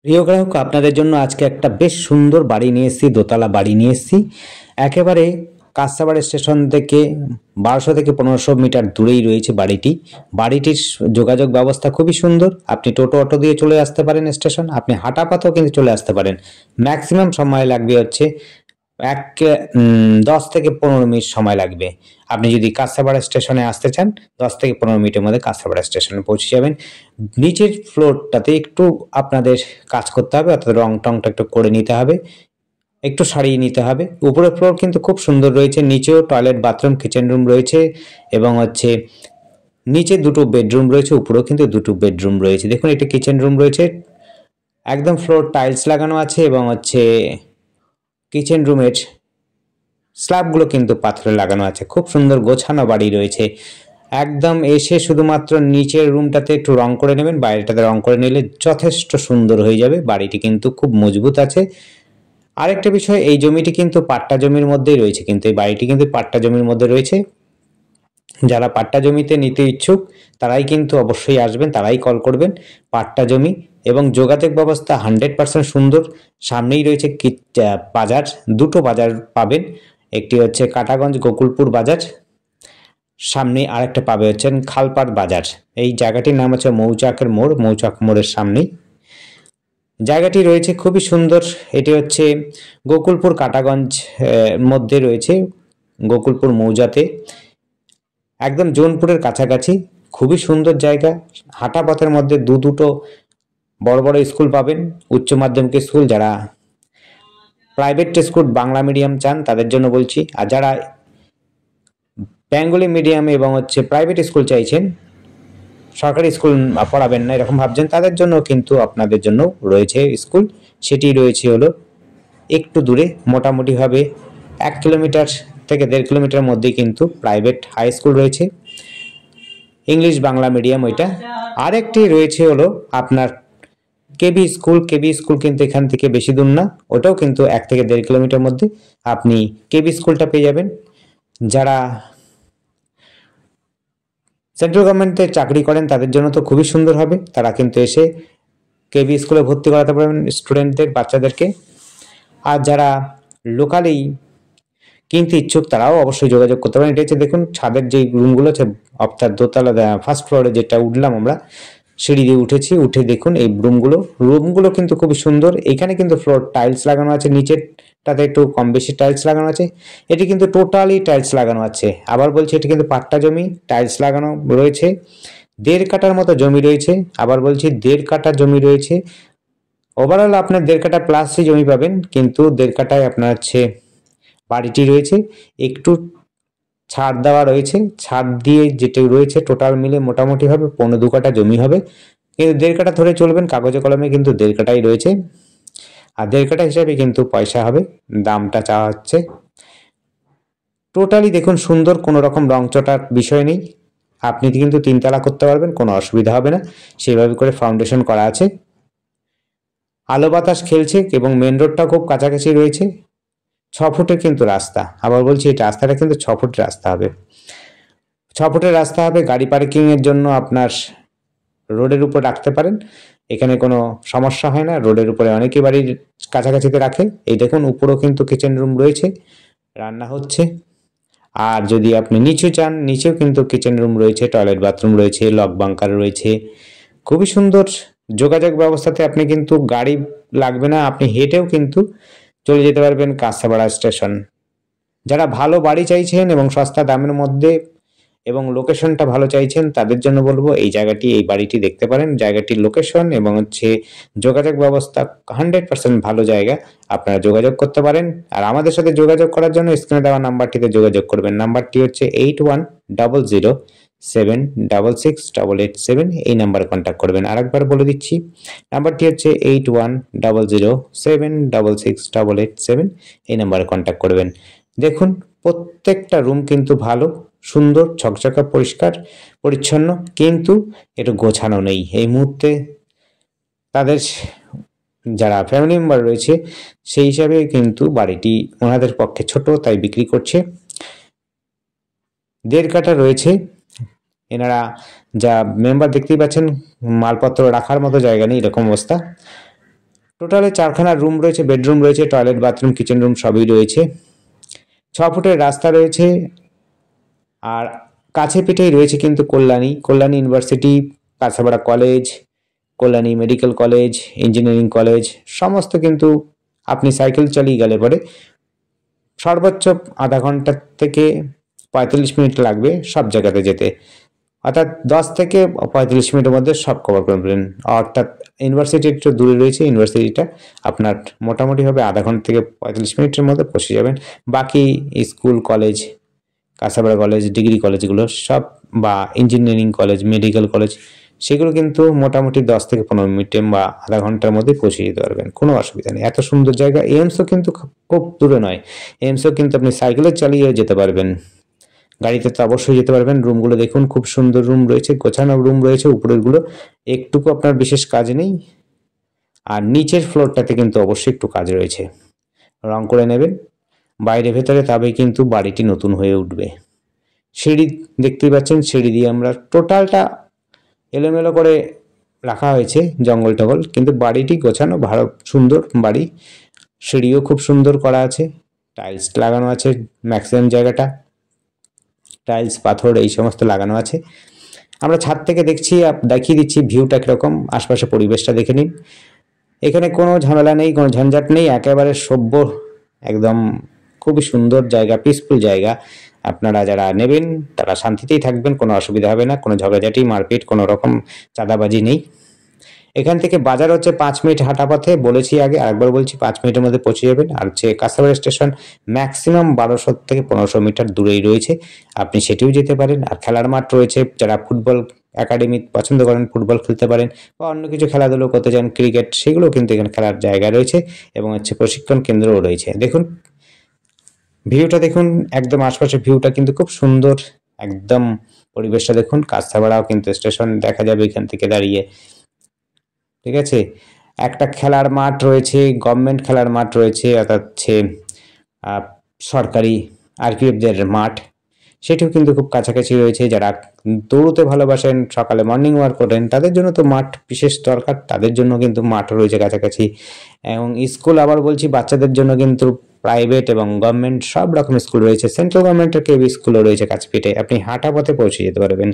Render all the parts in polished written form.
প্রিয় গ্রাহক, আপনাদের জন্য আজকে একটা বেশ সুন্দর বাড়ি নিয়ে এসেছি, দোতলা বাড়ি নিয়ে এসেছি। একেবারে কাঁচরাপাড়া স্টেশন থেকে 1200 থেকে 1500 মিটার দূরেই রয়েছে বাড়িটি। বাড়িটির যোগাযোগ ব্যবস্থা খুবই সুন্দর। আপনি টোটো অটো দিয়ে চলে আসতে পারেন স্টেশন, আপনি হাঁটা পথেও কিন্তু চলে আসতে পারেন। ম্যাক্সিমাম সময় লাগবে হচ্ছে 10 থেকে 15 মিনিট সময় লাগবে। আপনি যদি কাঁচরাপাড়া স্টেশনে আসতে চান, 10 থেকে 15 মিনিটের মধ্যে কাঁচরাপাড়া স্টেশনে পৌঁছে যাবেন। নিচের ফ্লোরটাতে একটু আপনাদের কাজ করতে হবে, অর্থাৎ রং টংটা একটু করে নিতে হবে, একটু সারিয়ে নিতে হবে। উপরের ফ্লোর কিন্তু খুব সুন্দর রয়েছে, নিচেও টয়লেট, বাথরুম, কিচেন রুম রয়েছে এবং হচ্ছে নিচে দুটো বেডরুম রয়েছে, উপরেও কিন্তু দুটো বেডরুম রয়েছে। দেখুন, একটা কিচেন রুম রয়েছে, একদম ফ্লোর টাইলস লাগানো আছে এবং হচ্ছে কিচেন রুমের স্ল্যাবগুলো কিন্তু পাথরে লাগানো আছে। খুব সুন্দর গোছানো বাড়ি রয়েছে। একদম এসে শুধুমাত্র নিচের রুমটাতে একটু রং করে নেবেন, বাইরেটাতে রং করে নিলে যথেষ্ট সুন্দর হয়ে যাবে। বাড়িটি কিন্তু খুব মজবুত আছে। আরেকটা বিষয়, এই জমিটি কিন্তু পাট্টা জমির মধ্যেই রয়েছে, কিন্তু এই বাড়িটি কিন্তু পাট্টা জমির মধ্যে রয়েছে। যারা পাট্টা জমিতে নিতে ইচ্ছুক তারাই কিন্তু অবশ্যই আসবেন, তারাই কল করবেন। পাট্টা জমি এবং যোগাযোগ ব্যবস্থা 100% সুন্দর। সামনেই রয়েছে বাজার, দুটো বাজার পাবেন। একটি হচ্ছে কাটাগঞ্জ গোকুলপুর বাজার, সামনে আরেকটা পাবে হচ্ছেন খালপাড় বাজার। এই জায়গাটির নাম হচ্ছে মৌচাকের মোড়, মৌচাক মোড়ের সামনেই জায়গাটি রয়েছে, খুবই সুন্দর। এটি হচ্ছে গোকুলপুর কাটাগঞ্জ মধ্যে রয়েছে, গোকুলপুর মৌজাতে, একদম জোনপুরের কাছাকাছি। খুবই সুন্দর জায়গা। হাঁটা পথের মধ্যে দুটো বড় বড় স্কুল পাবেন, উচ্চ মাধ্যমিক স্কুল। যারা প্রাইভেট স্কুল বাংলা মিডিয়াম চান তাদের জন্য বলছি, আর যারা বেঙ্গলি মিডিয়াম এবং হচ্ছে প্রাইভেট স্কুল চাইছেন, সরকারি স্কুল পড়াবেন না এরকম ভাবছেন, তাদের জন্য কিন্তু আপনাদের জন্য রয়েছে স্কুল। সেটি রয়েছে হলো একটু দূরে, মোটামুটিভাবে 1 কিলোমিটার থেকে 1.5 কিলোমিটার মধ্যেই কিন্তু প্রাইভেট হাই স্কুল রয়েছে, ইংলিশ বাংলা মিডিয়াম ওইটা। আরেকটি রয়েছে হলো আপনার কেবি স্কুল। কেবি স্কুল কিন্তু এখান থেকে বেশি দূর না, ওটাও কিন্তু 1 থেকে 1.5 কিলোমিটার মধ্যে আপনি কেবি স্কুলটা পেয়ে যাবেন। যারা সেন্ট্রাল গভর্নমেন্টে চাকরি করেন তাদের জন্য তো খুবই সুন্দর হবে, তারা কিন্তু এসে কেবি স্কুলে ভর্তি করাতে পারবেন স্টুডেন্টদের, বাচ্চাদেরকে। আর যারা লোকালেই কিনতে ইচ্ছুক তারাও অবশ্যই যোগাযোগ করতে পারেন। এটা হচ্ছে দেখুন ছাদের যে রুমগুলো আছে, অর্থাৎ দোতলা ফার্স্ট ফ্লোরে যেটা উঠলাম আমরা, সিঁড়ি দিয়ে উঠেছি, উঠে দেখুন এই রুমগুলো কিন্তু খুবই সুন্দর। এখানে কিন্তু ফ্লোর টাইলস লাগানো আছে, নিচেরটাতে একটু কম বেশি টাইলস লাগানো আছে। এটি কিন্তু টোটালি টাইলস লাগানো আছে। আবার বলছি, এটি কিন্তু পাট্টা জমি, টাইলস লাগানো রয়েছে। 1.5 কাঠার মতো জমি রয়েছে। আবার বলছি 1.5 কাঠা জমি রয়েছে। ওভারঅল আপনার 1.5 কাঠা প্লাসই জমি পাবেন, কিন্তু 1.5 কাঠায় আপনার হচ্ছে বাড়িটি রয়েছে। একটু ছাদ দেওয়া রয়েছে, ছাদ দিয়ে যেটা রয়েছে টোটাল মিলে মোটামুটি হবে 1.25 কাঠা জমি হবে, কিন্তু 1.5 কাঠা ধরে চলবেন, কাগজে কলমে কিন্তু 1.5 কাঠাই রয়েছে। আর 1.5 কাঠা হিসাবে কিন্তু পয়সা হবে, দামটা চাওয়া হচ্ছে। টোটালি দেখুন সুন্দর, কোনো রকম রং চটার বিষয় নেই। আপনি কিন্তু 3 তলা করতে পারবেন, কোনো অসুবিধা হবে না। সেইভাবে করে ফাউন্ডেশন করা আছে, আলো বাতাস খেলছে এবং মেন রোডটা খুব কাছাকাছি রয়েছে। 6 ফুটের কিন্তু রাস্তা। আবার বলছি, এই রাস্তাটা কিন্তু 6 ফুট রাস্তা হবে, 6 ফুটের রাস্তা হবে। গাড়ি পার্কিং এর জন্য আপনার রোডের উপর রাখতে পারেন, এখানে কোনো সমস্যা হয় না। রোডের উপরে অনেকেই বাড়ির কাছাকাছিতে রাখে। এই দেখুন উপরেও কিন্তু কিচেন রুম রয়েছে, রান্না হচ্ছে। আর যদি আপনি নিচু চান, নিচেও কিন্তু কিচেন রুম রয়েছে, টয়লেট বাথরুম রয়েছে, লক বাংকার রয়েছে। খুবই সুন্দর। যোগাযোগ ব্যবস্থাতে আপনি কিন্তু গাড়ি লাগবে না, আপনি হেঁটেও কিন্তু চলে যেতে পারবেন কাঁচরাপাড়া স্টেশন। যারা ভালো বাড়ি চাইছেন এবং সস্তা দামের মধ্যে এবং লোকেশনটা ভালো চাইছেন তাদের জন্য বলবো এই জায়গাটি, এই বাড়িটি দেখতে পারেন। জায়গাটির লোকেশন এবং হচ্ছে যোগাযোগ ব্যবস্থা 100% ভালো জায়গা, আপনারা যোগাযোগ করতে পারেন। আর আমাদের সাথে যোগাযোগ করার জন্য স্ক্রিনে দেওয়া নাম্বারটিতে যোগাযোগ করবেন। নাম্বারটি হচ্ছে 8100766887। এই নাম্বারে কন্ট্যাক্ট করবেন। আরেকবার বলে দিচ্ছি, নাম্বারটি হচ্ছে 8100766887। এই নাম্বারে কন্ট্যাক্ট করবেন। দেখুন প্রত্যেকটা রুম কিন্তু ভালো, সুন্দর, ঝকঝকে, পরিষ্কার পরিচ্ছন্ন, কিন্তু একটু গোছানো নেই এই মুহূর্তে। তাদের যারা ফ্যামিলি মেম্বার রয়েছে সেই হিসাবে কিন্তু বাড়িটি ওনাদের পক্ষে ছোট, তাই বিক্রি করছে। 1.5 কাঠা রয়েছে। এনারা যা মেম্বার দেখতেই পাচ্ছেন, মালপত্র রাখার মতো জায়গা নেই, এরকম অবস্থা। টোটালে 4খানা রুম রয়েছে, বেডরুম রয়েছে, টয়লেট, বাথরুম, কিচেন রুম সবই রয়েছে। 6 ফুটের রাস্তা রয়েছে। আর কাছে পিঠেই রয়েছে কিন্তু Kalyani university, Kanchrapara college, Kalyani medical college, engineering college সমস্ত কিন্তু আপনি সাইকেল চালিয়ে গেলে পরে সর্বোচ্চ আধা ঘন্টা থেকে 45 মিনিট লাগবে সব জায়গাতে যেতে। অর্থাৎ 10 থেকে 45 মিনিটের মধ্যে সব কভার করবেন। অর্থাৎ ইউনিভার্সিটি একটু দূরে রয়েছে, ইউনিভার্সিটিটা আপনার মোটামুটি হবে আধা ঘন্টা থেকে 45 মিনিটের মধ্যে পৌঁছে যাবেন। বাকি school, college, Kanchrapara college, degree কলেজগুলো সব বা ইঞ্জিনিয়ারিং কলেজ, মেডিকেল কলেজ সেগুলো কিন্তু মোটামুটি 10 থেকে 15 মিনিটে বা আধা ঘন্টার মধ্যে পৌঁছে যেতে পারবেন, কোনো অসুবিধা নেই। এত সুন্দর জায়গা। এইমসও কিন্তু খুব দূরে নয়, এইমসও কিন্তু আপনি সাইকেলে চালিয়ে যেতে পারবেন, গাড়িতে তো অবশ্যই যেতে পারবেন। রুমগুলো দেখুন, খুব সুন্দর রুম রয়েছে, গোছানো রুম রয়েছে। উপরেরগুলো একটুকু আপনার বিশেষ কাজ নেই, আর নিচের ফ্লোরটাতে কিন্তু অবশ্যই একটু কাজ রয়েছে, রং করে নেবেন বাইরে ভেতরে, তবেই কিন্তু বাড়িটি নতুন হয়ে উঠবে। সিঁড়ি দেখতেই পাচ্ছেন, সিঁড়ি দিয়ে আমরা টোটালটা এলোমেলো করে রাখা হয়েছে, জঙ্গল টগল, কিন্তু বাড়িটি গোছানো, ভালো সুন্দর বাড়ি। সিঁড়িও খুব সুন্দর করা আছে, টাইলস লাগানো আছে, ম্যাক্সিমাম জায়গাটা টাইলস পাথর এই সমস্ত লাগানো আছে। আমরা ছাদ থেকে দেখছি, দেখিয়ে দিচ্ছি ভিউটা কীরকম, আশপাশে পরিবেশটা দেখে নিন। এখানে কোনো ঝামেলা নেই, কোনো ঝঞ্ঝাট নেই, একেবারে সভ্য, একদম খুবই সুন্দর জায়গা, পিসফুল জায়গা। আপনারা যারা নেবেন তারা শান্তিতেই থাকবেন, কোনো অসুবিধা হবে না, কোনো ঝগড়াঝাটি, মারপিট, কোনো রকম চাঁদাবাজি নেই। এখান থেকে বাজার হচ্ছে 5 মিনিট হাঁটা পথে, বলেছি আগে, আরেকবার বলছি, 5 মিনিটের মধ্যে পৌঁছে যাবেন। আর হচ্ছে কাঁচরাপাড়া স্টেশন ম্যাক্সিমাম 1200 থেকে 1500 মিটার দূরেই রয়েছে, আপনি সেটিও যেতে পারেন। আর খেলার মাঠ রয়েছে, যারা ফুটবল একাডেমি পছন্দ করেন, ফুটবল খেলতে পারেন, বা অন্য কিছু খেলাধুলো করতে চান, ক্রিকেট, সেগুলো কিন্তু এখানে খেলার জায়গা রয়েছে, এবং হচ্ছে প্রশিক্ষণ কেন্দ্রও রয়েছে। দেখুন ভিউটা দেখুন, একদম আশপাশের ভিউটা কিন্তু খুব সুন্দর, একদম পরিবেশটা দেখুন। কাঁচরাপাড়াও কিন্তু স্টেশন দেখা যাবে এখান থেকে দাঁড়িয়ে, ঠিক আছে। একটা খেলার মাঠ রয়েছে, গভর্নমেন্ট খেলার মাঠ রয়েছে, অর্থাৎ হচ্ছে সরকারি আরপিএফদের মাঠ, সেটিও কিন্তু খুব কাছাকাছি রয়েছে। যারা দৌড়তে ভালোবাসেন, সকালে মর্নিং ওয়াক করেন, তাদের জন্য তো মাঠ বিশেষ দরকার, তাদের জন্য কিন্তু মাঠ রয়েছে কাছাকাছি। এবং স্কুল, আবার বলছি, বাচ্চাদের জন্য কিন্তু প্রাইভেট এবং গভর্নমেন্ট সব রকম স্কুল রয়েছে, সেন্ট্রাল গভর্নমেন্টের কেবি স্কুলও রয়েছে কাছপিঠে, আপনি হাঁটা পথে পৌঁছে যেতে পারবেন।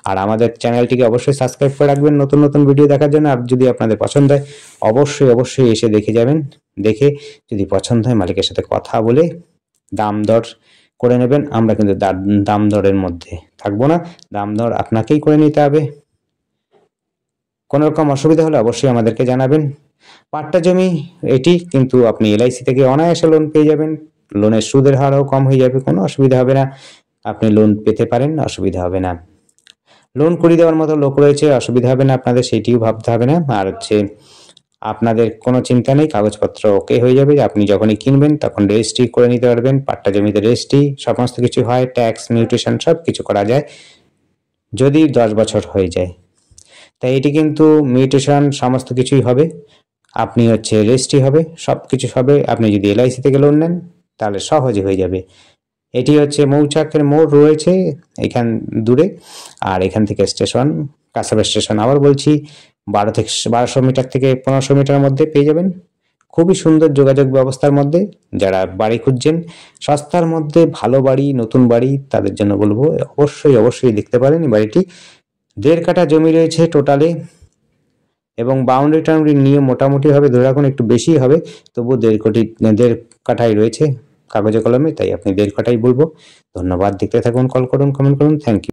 আর আমাদের চ্যানেলটিকে অবশ্যই সাবস্ক্রাইব করে রাখবেন নতুন নতুন ভিডিও দেখার জন্য। আর যদি আপনাদের পছন্দ হয় অবশ্যই এসে দেখে যাবেন, দেখে যদি পছন্দ হয় মালিকের সাথে কথা বলে দাম দর করে নেবেন। আমরা কিন্তু দাম দরের মধ্যে থাকবো না, দাম দর আপনাকেই করে নিতে হবে। কোনো রকম অসুবিধা হলে অবশ্যই আমাদেরকে জানাবেন। পাট্টা জমি এটি, কিন্তু আপনি এলআইসি থেকে অনায়াসে লোন পেয়ে যাবেন, লোনের সুদের হারও কম হয়ে যাবে, কোনো অসুবিধা হবে না, আপনি লোন পেতে পারেন, অসুবিধা হবে না। লোন করে দেওয়ার মতো লোক রয়েছে, অসুবিধা হবে না আপনাদের, সেইটিও ভাবতে হবে না। আর হচ্ছে আপনাদের কোনো চিন্তা নেই, কাগজপত্র ওকে হয়ে যাবে, আপনি যখনই কিনবেন তখন রেজিস্ট্রি করে নিতে পারবেন। পাট্টা জমিতে রেজিস্ট্রি সমস্ত কিছু হয়, ট্যাক্স, মিউটেশন সব কিছু করা যায় যদি 10 বছর হয়ে যায়। তাই এটি কিন্তু মিউটেশন সমস্ত কিছুই হবে, আপনি হচ্ছে রেজিস্ট্রি হবে, সব কিছু হবে। আপনি যদি এলআইসি থেকে লোন নেন তাহলে সহজে হয়ে যাবে। এটি হচ্ছে মৌচাকের মোড় রয়েছে এখান দূরে, আর এখান থেকে স্টেশন, কাঁচরাপাড়া স্টেশন আবার বলছি 1200 মিটার থেকে 1500 মিটারের মধ্যে পেয়ে যাবেন। খুবই সুন্দর যোগাযোগ ব্যবস্থার মধ্যে। যারা বাড়ি খুঁজছেন সস্তার মধ্যে ভালো বাড়ি, নতুন বাড়ি, তাদের জন্য বলবো অবশ্যই দেখতে পারেন। এই বাড়িটি 1.5 কাঠা জমি রয়েছে টোটালে, এবং বাউন্ডারি টাউন্ডারি নিয়ে মোটামুটি হবে, ধরে রাখুন একটু বেশি হবে, তবু 1.5 কাঠাই রয়েছে কাগজে কলমে, তাই আপনি 1.5 কাঠাই বলবো। ধন্যবাদ, দেখতে থাকুন, কল করুন, কমেন্ট করুন, থ্যাংক ইউ।